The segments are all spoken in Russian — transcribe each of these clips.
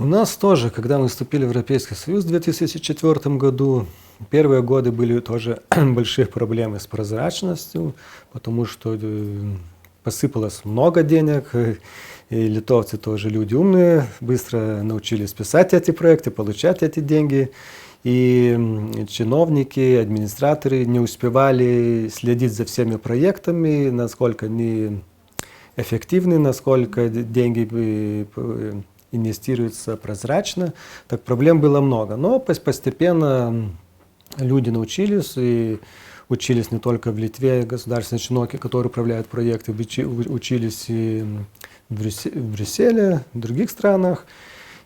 У нас тоже, когда мы вступили в Европейский Союз в 2004 году, первые годы были тоже большие проблемы с прозрачностью, потому что посыпалось много денег, и литовцы тоже люди умные, быстро научились писать эти проекты, получать эти деньги. И чиновники, администраторы не успевали следить за всеми проектами, насколько они эффективны, насколько деньги инвестируются прозрачно. Так проблем было много. Но постепенно люди научились, и учились не только в Литве, государственные чиновники, которые управляют проекты, учились и в Брюсселе, в других странах.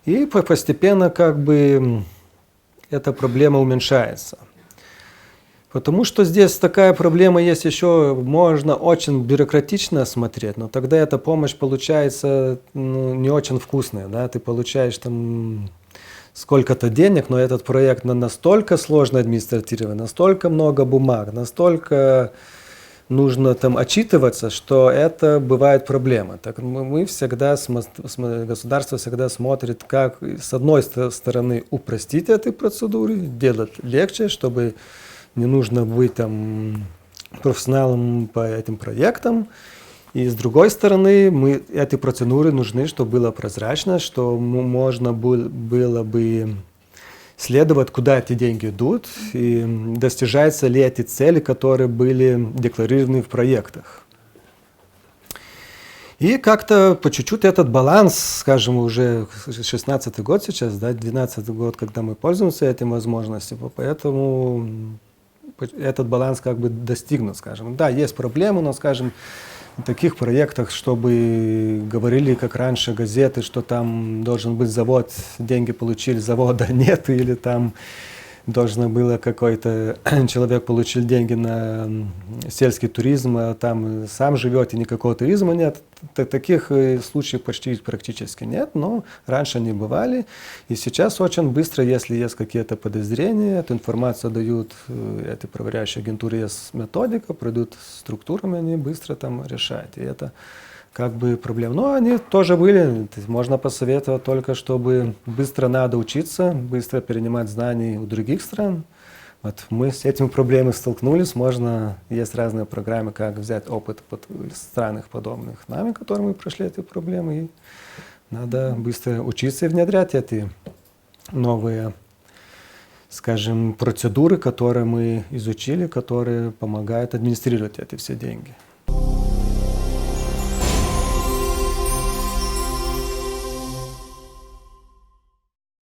И постепенно эта проблема уменьшается. Потому что здесь такая проблема есть еще, можно очень бюрократично смотреть, но тогда эта помощь получается не очень вкусная. Да? Ты получаешь там сколько-то денег, но этот проект настолько сложно администрировать, настолько много бумаг, настолько нужно там отчитываться, что это бывает проблема. Так мы всегда, государство всегда смотрит, как с одной стороны упростить эти процедуры, делать легче, чтобы не нужно быть там профессионалом по этим проектам. И с другой стороны, эти процедуры нужны, чтобы было прозрачно, что можно было бы следовать, куда эти деньги идут, и достижаются ли эти цели, которые были декларированы в проектах. И как-то по чуть-чуть этот баланс, скажем, уже 16-й год сейчас, да, 12-й год, когда мы пользуемся этим возможностью, поэтому этот баланс достигнут, скажем. Да, есть проблемы, но, скажем, в таких проектах, чтобы говорили, как раньше, газеты, что там должен быть завод, деньги получили, завода нет, или там должно было какой-то человек получил деньги на сельский туризм, а там сам живет и никакого туризма нет. Таких случаев практически нет, но раньше они бывали. И сейчас очень быстро, если есть какие-то подозрения, эту информацию дают эти проверяющие агентуры, есть методика, пройдут структурами, они быстро там решают. И это проблема. Но они тоже были. Можно посоветовать только, чтобы быстро надо учиться, быстро перенимать знания у других стран. Вот мы с этими проблемами столкнулись. Есть разные программы, как взять опыт в странах подобных нами, которые мы прошли эти проблемы. И надо быстро учиться и внедрять эти новые, скажем, процедуры, которые мы изучили, которые помогают администрировать эти все деньги.